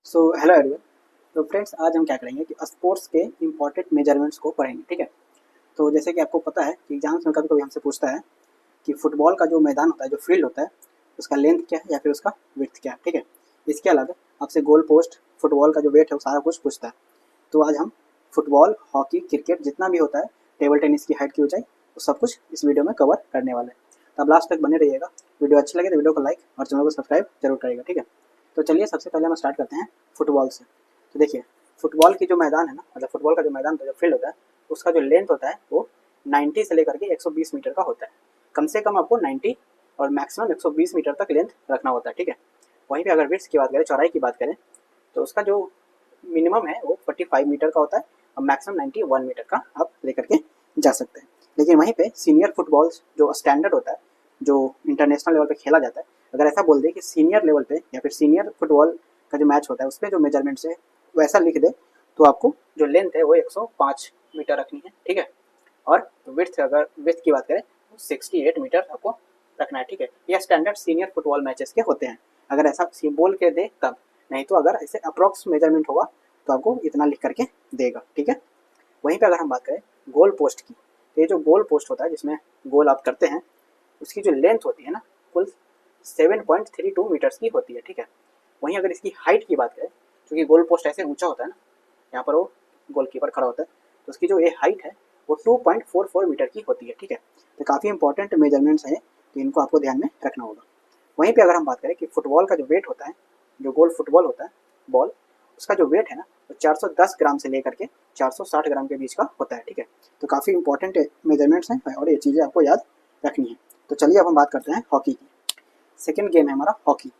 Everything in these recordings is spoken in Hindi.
Hello everyone. तो फ्रेंड्स, आज हम क्या करेंगे कि स्पोर्ट्स के इंपॉर्टेंट मेजरमेंट्स को पढ़ेंगे। ठीक है। तो जैसे कि आपको पता है कि एग्जाम्स में कभी कभी हमसे पूछता है कि फुटबॉल का जो मैदान होता है, जो फील्ड होता है, उसका लेंथ क्या है या फिर उसका विड्थ क्या है। ठीक है। इसके अलावा आपसे गोल पोस्ट, फुटबॉल का जो वेट है, वो सारा कुछ पूछता है। तो आज हम फुटबॉल, हॉकी, क्रिकेट जितना भी होता है, टेबल टेनिस की हाइट की ऊंचाई, वो सब कुछ इस वीडियो में कवर करने वाले हैं। तो आप लास्ट तक बने रहिएगा। वीडियो अच्छी लगे तो वीडियो को लाइक और चैनल को सब्सक्राइब जरूर करिएगा। ठीक है। तो चलिए सबसे पहले हम स्टार्ट करते हैं फुटबॉल से। तो देखिए, फुटबॉल की जो मैदान है ना, मतलब फुटबॉल का जो मैदान जो फील्ड होता है, उसका जो लेंथ होता है वो 90 से लेकर के 120 मीटर का होता है। कम से कम आपको 90 और मैक्सिमम 120 मीटर तक लेंथ रखना होता है। ठीक है। वहीं पे अगर विड्थ की बात करें, चौड़ाई की बात करें, तो उसका जो मिनिमम है वो 45 मीटर का होता है और मैक्सिमम 91 मीटर का आप लेकर के जा सकते हैं। लेकिन वहीं पे सीनियर फुटबॉल जो स्टैंडर्ड होता है, जो इंटरनेशनल लेवल पे खेला जाता है, अगर ऐसा बोल दे कि सीनियर लेवल पे या फिर सीनियर फुटबॉल का जो मैच होता है, उस पर जो मेजरमेंट्स है वैसा लिख दे, तो आपको जो लेंथ है वो 105 मीटर रखनी है। ठीक है। और विड्थ, अगर विड्थ की बात करें तो 68 मीटर आपको रखना है। ठीक है। यह स्टैंडर्ड सीनियर फुटबॉल मैचेस के होते हैं। अगर ऐसा बोल के दे तब, नहीं तो अगर ऐसे अप्रॉक्स मेजरमेंट होगा तो आपको इतना लिख करके देगा। ठीक है। वहीं पे अगर हम बात करें गोल पोस्ट की, तो ये जो गोल पोस्ट होता है जिसमें गोल आप करते हैं, उसकी जो लेंथ होती है ना, कुल 7.32 मीटर्स की होती है। ठीक है। वहीं अगर इसकी हाइट की बात करें, क्योंकि गोल पोस्ट ऐसे ऊंचा होता है ना, यहाँ पर वो गोलकीपर खड़ा होता है, तो उसकी जो ये हाइट है वो 2.44 मीटर की होती है। ठीक है। तो काफ़ी इंपॉर्टेंट मेजरमेंट्स हैं, तो इनको आपको ध्यान में रखना होगा। वहीं पे अगर हम बात करें कि फुटबॉल का जो वेट होता है, जो गोल फुटबॉल होता है बॉल, उसका जो वेट है ना, वो 410 ग्राम से लेकर के 460 ग्राम के बीच का होता है। ठीक है। तो काफ़ी इंपॉर्टेंट मेजरमेंट्स हैं और ये चीज़ें आपको याद रखनी है। तो चलिए अब हम बात करते हैं हॉकी की। सेकेंड गेम है हमारा हॉकी।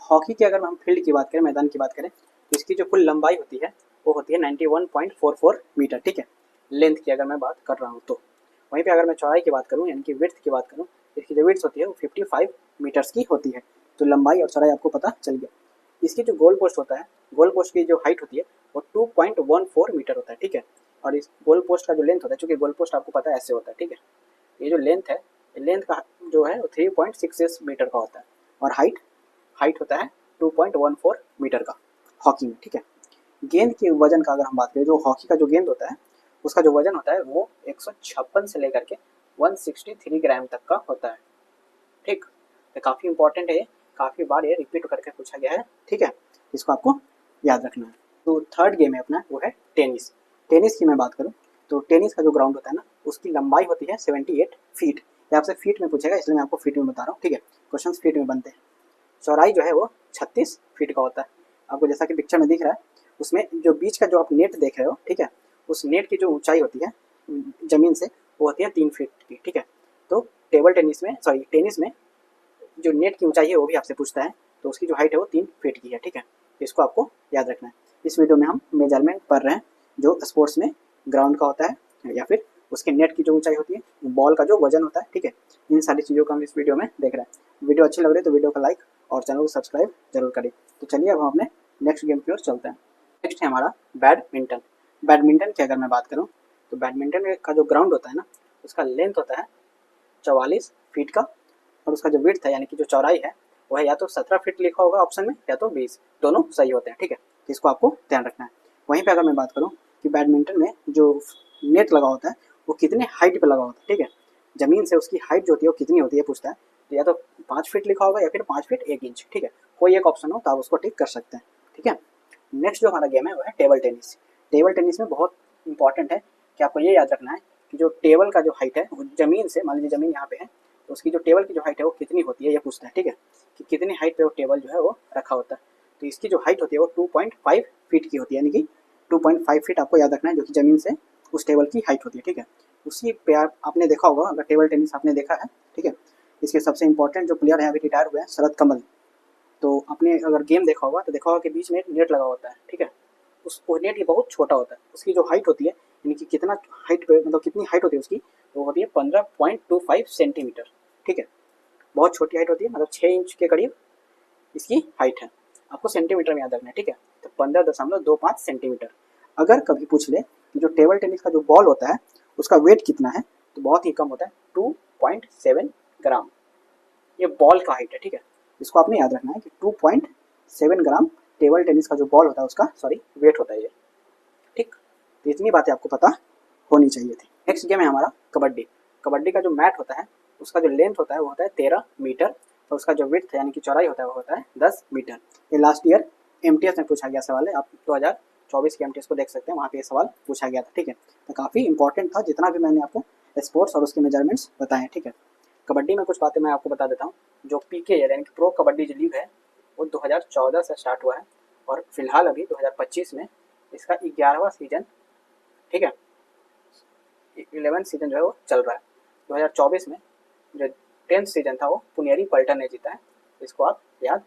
हॉकी की अगर हम फील्ड की बात करें, मैदान की बात करें, तो इसकी जो कुल लंबाई होती है वो होती है 91.44 मीटर। ठीक है। लेंथ की अगर मैं बात कर रहा हूँ तो वहीं पे अगर मैं चौड़ाई की बात करूँ, यानी कि विड्थ की बात करूँ, इसकी जो विड्थ होती है वो 55 मीटर्स की होती है। तो लंबाई और चौड़ाई आपको पता चल गया। इसकी जो गोल पोस्ट होता है, गोल पोस्ट की जो हाइट होती है वो 2.14 मीटर होता है। ठीक है। और इस गोल पोस्ट का जो लेंथ होता है, चूंकि गोल पोस्ट आपको पता है ऐसे होता है। ठीक है। ये जो लेंथ है, लेंथ का जो है वो 3.66 मीटर का होता है और हाइट हाइट होता है 2.14 मीटर का हॉकी में। ठीक है। गेंद के वजन का अगर हम बात करें, जो हॉकी का जो गेंद होता है उसका जो वजन होता है वो 156 से लेकर के 163 ग्राम तक का होता है। ठीक। तो काफ़ी इंपॉर्टेंट है ये, काफ़ी बार ये रिपीट करके पूछा गया है। ठीक है। इसको आपको याद रखना है। तो थर्ड गेम है अपना, वो है टेनिस। टेनिस की मैं बात करूँ तो टेनिस का जो ग्राउंड होता है ना, उसकी लंबाई होती है 78 फीट। ये आपसे फीट में पूछेगा, इसलिए मैं आपको फीट में बता रहा हूँ। ठीक है। क्वेश्चन फीट में बनते हैं। चौड़ाई जो है वो 36 फीट का होता है। आपको जैसा कि पिक्चर में दिख रहा है, उसमें जो बीच का जो आप नेट देख रहे हो, ठीक है, उस नेट की जो ऊंचाई होती है जमीन से, वो होती है 3 फीट की। ठीक है। तो टेबल टेनिस में, सॉरी टेनिस में, जो नेट की ऊंचाई है वो भी आपसे पूछता है, तो उसकी जो हाइट है वो 3 फीट की है। ठीक है। इसको आपको याद रखना है। इस वीडियो में हम मेजरमेंट पढ़ रहे हैं जो स्पोर्ट्स में ग्राउंड का होता है या फिर उसके नेट की जो ऊंचाई होती है, बॉल का जो वजन होता है। ठीक है। इन सारी चीज़ों को हम इस वीडियो में देख रहे हैं। वीडियो अच्छी लग रही है तो वीडियो को लाइक और चैनल को सब्सक्राइब जरूर करें। तो चलिए अब हम अपने नेक्स्ट गेम की ओर चलते हैं। नेक्स्ट है हमारा बैडमिंटन। बैडमिंटन की अगर मैं बात करूँ तो बैडमिंटन का जो ग्राउंड होता है ना, उसका लेंथ होता है 44 फीट का और उसका जो विड्थ है, यानी कि जो चौड़ाई है, वो है या तो 17 फीट लिखा होगा ऑप्शन में, या तो 20, दोनों सही होते हैं। ठीक है। तो इसको आपको ध्यान रखना है। वहीं पे अगर मैं बात करूँ कि बैडमिंटन में जो नेट लगा होता है वो कितने हाइट पे लगा होता है। ठीक है। जमीन से उसकी हाइट जो होती है वो कितनी होती है पूछता है, तो या तो 5 फीट लिखा होगा या फिर 5 फीट 1 इंच। ठीक है। कोई एक ऑप्शन हो तो आप उसको टिक कर सकते हैं। ठीक है। नेक्स्ट जो हमारा गेम है वो है टेबल टेनिस। टेबल टेनिस में बहुत इंपॉर्टेंट है कि आपको ये याद रखना है कि जो टेबल का जो हाइट है वो जमीन से, मान लीजिए जमीन यहाँ पे है, तो उसकी जो टेबल की जो हाइट है वो कितनी होती है ये पूछता है। ठीक है। कि कितनी हाइट पे वो टेबल जो है वो रखा होता है, तो इसकी जो हाइट होती है वो 2.5 फीट की होती है, यानी कि 2.5 फीट आपको याद रखना है, जो कि जमीन से उस टेबल की हाइट होती है। ठीक है। उसी पे आपने देखा होगा, अगर टेबल टेनिस आपने देखा है, ठीक है, इसके सबसे इंपॉर्टेंट जो प्लेयर है अभी रिटायर हुए हैं, शरद कमल। तो आपने अगर गेम देखा होगा तो देखा होगा कि बीच में एक नेट लगा होता है। ठीक है। उस नेट ये बहुत छोटा होता है, उसकी जो हाइट होती है, यानी कि कितना हाइट पे, मतलब कितनी हाइट होती है उसकी, वो होती है 15.25 सेंटीमीटर। ठीक है। बहुत छोटी हाइट होती है, मतलब 6 इंच के करीब इसकी हाइट है। आपको सेंटीमीटर में याद रखना है। ठीक है। तो 15.25 सेंटीमीटर। अगर कभी पूछ ले कि जो टेबल टेनिस का जो बॉल होता है उसका वेट कितना है, तो बहुत ही कम होता है, 2.7 ग्राम। ये बॉल का हाइट है। ठीक है। इसको आपने याद रखना है कि 2.7 ग्राम टेबल टेनिस का जो बॉल होता है उसका वेट होता है ये, ठीक। तो इतनी बातें आपको पता होनी चाहिए थी। नेक्स्ट गेम है हमारा कबड्डी। कबड्डी का जो मैट होता है उसका जो लेंथ होता है वो होता है 13 मीटर और उसका जो विड्थ यानी कि चौड़ाई होता है वो होता है 10 मीटर। ये लास्ट ईयर एमटीएस में पूछा गया सवाल है, आप 2024 के एमटीएस को देख सकते हैं, वहाँ पे ये सवाल पूछा गया था, ठीक है। तो काफ़ी इंपॉर्टेंट था जितना भी मैंने आपको स्पोर्ट्स और उसके मेजरमेंट्स बताए, ठीक है। कबड्डी में कुछ बातें मैं आपको बता देता हूँ। जो पीके यानी कि प्रो कबड्डी जो लीग है वो 2014 से स्टार्ट हुआ है और फिलहाल अभी 2025 में इसका 11वां सीजन, ठीक है, 11 सीजन जो है वो चल रहा है। 2024 में जो 10th सीजन था वो पुनेरी पल्टन ने जीता है। इसको आप याद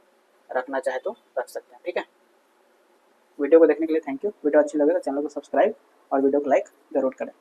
रखना चाहे तो रख सकते हैं, ठीक है। वीडियो को देखने के लिए थैंक यू। वीडियो अच्छी लगे तो चैनल को सब्सक्राइब और वीडियो को लाइक जरूर करें।